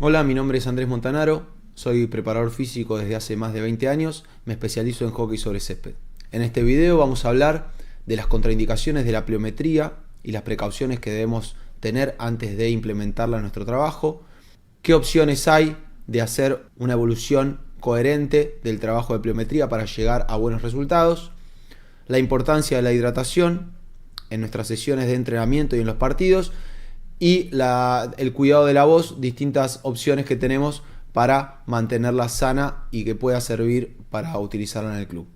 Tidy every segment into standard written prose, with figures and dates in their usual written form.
Hola, mi nombre es Andrés Montanaro, soy preparador físico desde hace más de 20 años, me especializo en hockey sobre césped. En este video vamos a hablar de las contraindicaciones de la pliometría y las precauciones que debemos tener antes de implementarla en nuestro trabajo, qué opciones hay de hacer una evolución coherente del trabajo de pliometría para llegar a buenos resultados, la importancia de la hidratación en nuestras sesiones de entrenamiento y en los partidos, y el cuidado de la voz, distintas opciones que tenemos para mantenerla sana y que pueda servir para utilizarla en el club.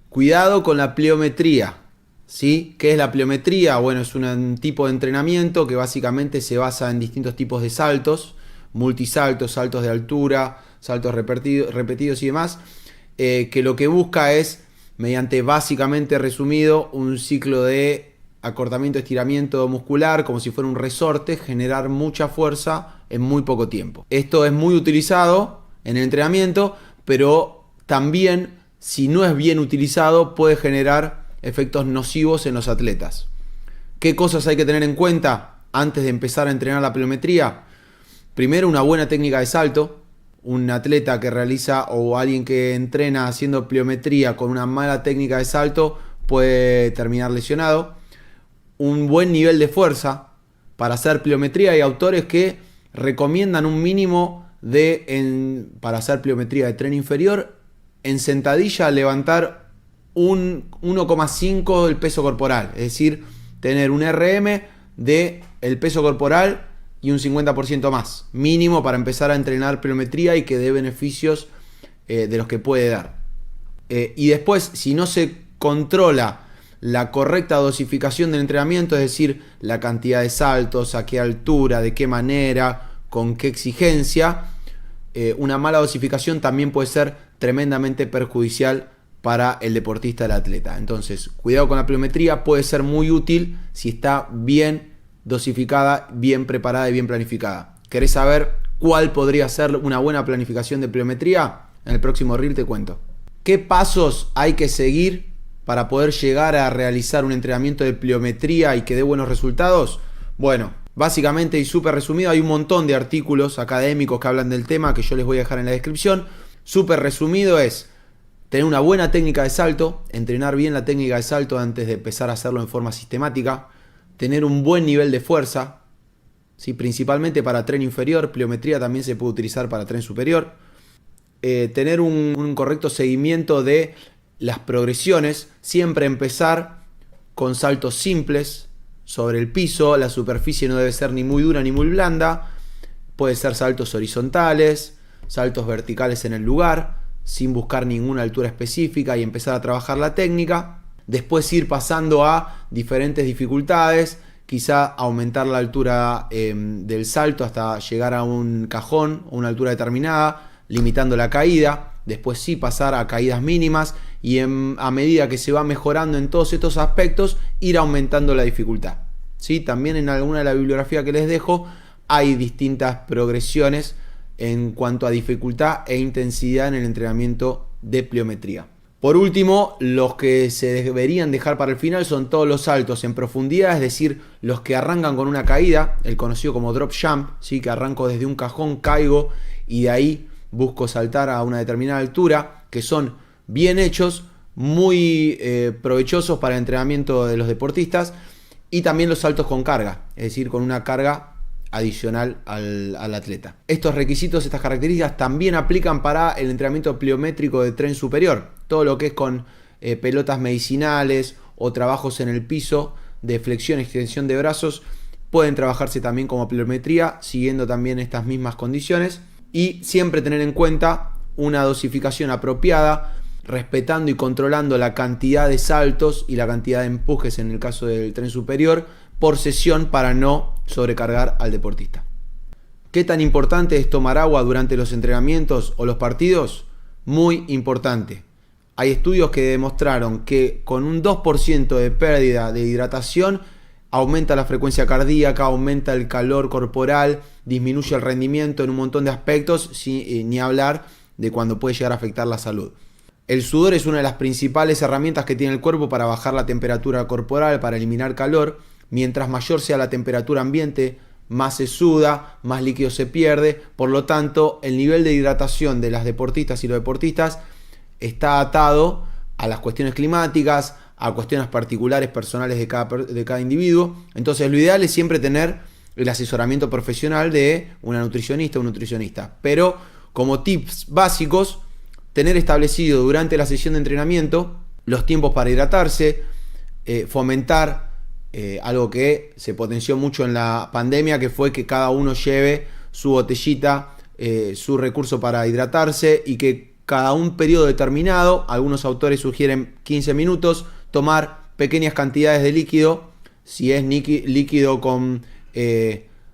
Cuidado con la pliometría, ¿sí? ¿Qué es la pliometría? Bueno, es un tipo de entrenamiento que básicamente se basa en distintos tipos de saltos, multisaltos, saltos de altura, saltos repetidos y demás, que lo que busca es, mediante básicamente resumido, un ciclo de acortamiento, estiramiento muscular, como si fuera un resorte, generar mucha fuerza en muy poco tiempo. Esto es muy utilizado en el entrenamiento, pero también, si no es bien utilizado, puede generar efectos nocivos en los atletas. ¿Qué cosas hay que tener en cuenta antes de empezar a entrenar la pliometría? Primero, una buena técnica de salto. Un atleta que realiza o alguien que entrena haciendo pliometría con una mala técnica de salto puede terminar lesionado. Un buen nivel de fuerza para hacer pliometría. Hay autores que recomiendan un mínimo para hacer pliometría de tren inferior, en sentadilla levantar un 1,5 del peso corporal, es decir, tener un RM de el peso corporal y un 50% más, mínimo para empezar a entrenar pliometría y que dé beneficios de los que puede dar. Y después, si no se controla la correcta dosificación del entrenamiento, es decir, la cantidad de saltos, a qué altura, de qué manera, con qué exigencia, una mala dosificación también puede ser tremendamente perjudicial para el deportista, el atleta. Entonces, cuidado con la pliometría, puede ser muy útil si está bien dosificada, bien preparada y bien planificada. ¿Querés saber cuál podría ser una buena planificación de pliometría? En el próximo reel te cuento. ¿Qué pasos hay que seguir para poder llegar a realizar un entrenamiento de pliometría y que dé buenos resultados? Bueno, básicamente y súper resumido, hay un montón de artículos académicos que hablan del tema que yo les voy a dejar en la descripción. Súper resumido es tener una buena técnica de salto, entrenar bien la técnica de salto antes de empezar a hacerlo en forma sistemática, tener un buen nivel de fuerza, ¿sí? Principalmente para tren inferior, pliometría también se puede utilizar para tren superior, tener un correcto seguimiento de las progresiones, siempre empezar con saltos simples sobre el piso, la superficie no debe ser ni muy dura ni muy blanda, puede ser saltos horizontales, saltos verticales en el lugar, sin buscar ninguna altura específica y empezar a trabajar la técnica. Después ir pasando a diferentes dificultades, quizá aumentar la altura del salto hasta llegar a un cajón o una altura determinada, limitando la caída. Después sí pasar a caídas mínimas y a medida que se va mejorando en todos estos aspectos, ir aumentando la dificultad. ¿Sí? También en alguna de la bibliografía que les dejo hay distintas progresiones en cuanto a dificultad e intensidad en el entrenamiento de pliometría. Por último, los que se deberían dejar para el final son todos los saltos en profundidad, es decir, los que arrancan con una caída, el conocido como drop jump, ¿sí? Que arranco desde un cajón, caigo y de ahí busco saltar a una determinada altura, que son bien hechos, muy provechosos para el entrenamiento de los deportistas, y también los saltos con carga, es decir, con una carga adicional al atleta. Estos requisitos, estas características también aplican para el entrenamiento pliométrico de tren superior, todo lo que es con pelotas medicinales o trabajos en el piso de flexión y extensión de brazos, pueden trabajarse también como pliometría, siguiendo también estas mismas condiciones. Y siempre tener en cuenta una dosificación apropiada, respetando y controlando la cantidad de saltos y la cantidad de empujes en el caso del tren superior por sesión para no sobrecargar al deportista. ¿Qué tan importante es tomar agua durante los entrenamientos o los partidos? Muy importante. Hay estudios que demostraron que con un 2% de pérdida de hidratación aumenta la frecuencia cardíaca, aumenta el calor corporal, disminuye el rendimiento en un montón de aspectos, ni hablar de cuando puede llegar a afectar la salud. El sudor es una de las principales herramientas que tiene el cuerpo para bajar la temperatura corporal, para eliminar calor. Mientras mayor sea la temperatura ambiente, más se suda, más líquido se pierde. Por lo tanto, el nivel de hidratación de las deportistas y los deportistas está atado a las cuestiones climáticas, a cuestiones particulares, personales de cada individuo. Entonces, lo ideal es siempre tener el asesoramiento profesional de una nutricionista o un nutricionista. Pero como tips básicos, tener establecido durante la sesión de entrenamiento los tiempos para hidratarse, fomentar algo que se potenció mucho en la pandemia, que fue que cada uno lleve su botellita, su recurso para hidratarse, y que cada un periodo determinado, algunos autores sugieren 15 minutos, tomar pequeñas cantidades de líquido, si es líquido con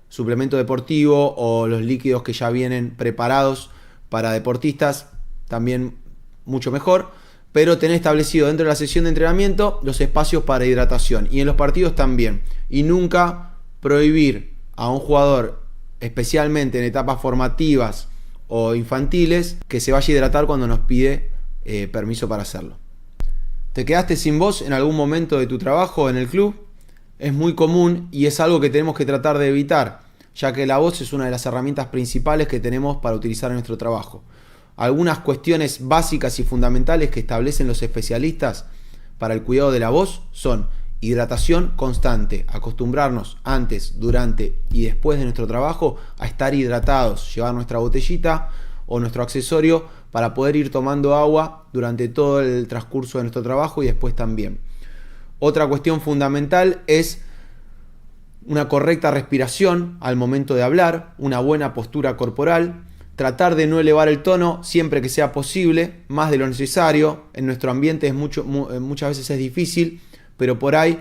suplemento deportivo o los líquidos que ya vienen preparados para deportistas, también mucho mejor. Pero tener establecido dentro de la sesión de entrenamiento los espacios para hidratación, y en los partidos también. Y nunca prohibir a un jugador, especialmente en etapas formativas o infantiles, que se vaya a hidratar cuando nos pide permiso para hacerlo. ¿Te quedaste sin voz en algún momento de tu trabajo en el club? Es muy común y es algo que tenemos que tratar de evitar, ya que la voz es una de las herramientas principales que tenemos para utilizar en nuestro trabajo. Algunas cuestiones básicas y fundamentales que establecen los especialistas para el cuidado de la voz son hidratación constante, acostumbrarnos antes, durante y después de nuestro trabajo a estar hidratados, llevar nuestra botellita o nuestro accesorio para poder ir tomando agua durante todo el transcurso de nuestro trabajo y después también. Otra cuestión fundamental es una correcta respiración al momento de hablar, una buena postura corporal. Tratar de no elevar el tono siempre que sea posible, más de lo necesario. En nuestro ambiente muchas veces es difícil, pero por ahí,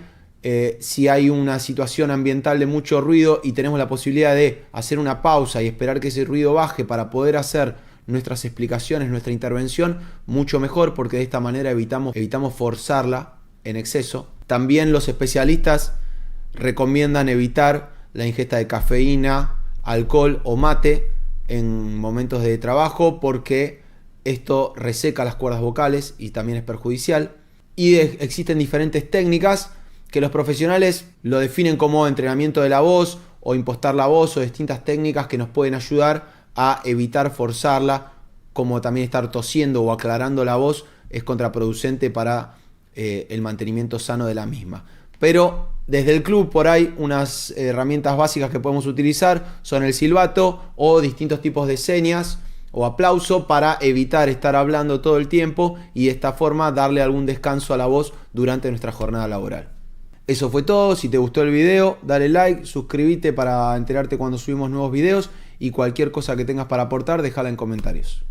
si hay una situación ambiental de mucho ruido y tenemos la posibilidad de hacer una pausa y esperar que ese ruido baje para poder hacer nuestras explicaciones, nuestra intervención, mucho mejor, porque de esta manera evitamos forzarla en exceso. También los especialistas recomiendan evitar la ingesta de cafeína, alcohol o mate en momentos de trabajo, porque esto reseca las cuerdas vocales y también es perjudicial. Y existen diferentes técnicas que los profesionales lo definen como entrenamiento de la voz o impostar la voz, o distintas técnicas que nos pueden ayudar a evitar forzarla, como también estar tosiendo o aclarando la voz es contraproducente para el mantenimiento sano de la misma. Pero desde el club, por ahí, unas herramientas básicas que podemos utilizar son el silbato o distintos tipos de señas o aplauso para evitar estar hablando todo el tiempo y de esta forma darle algún descanso a la voz durante nuestra jornada laboral. Eso fue todo. Si te gustó el video, dale like, suscríbete para enterarte cuando subimos nuevos videos, y cualquier cosa que tengas para aportar, déjala en comentarios.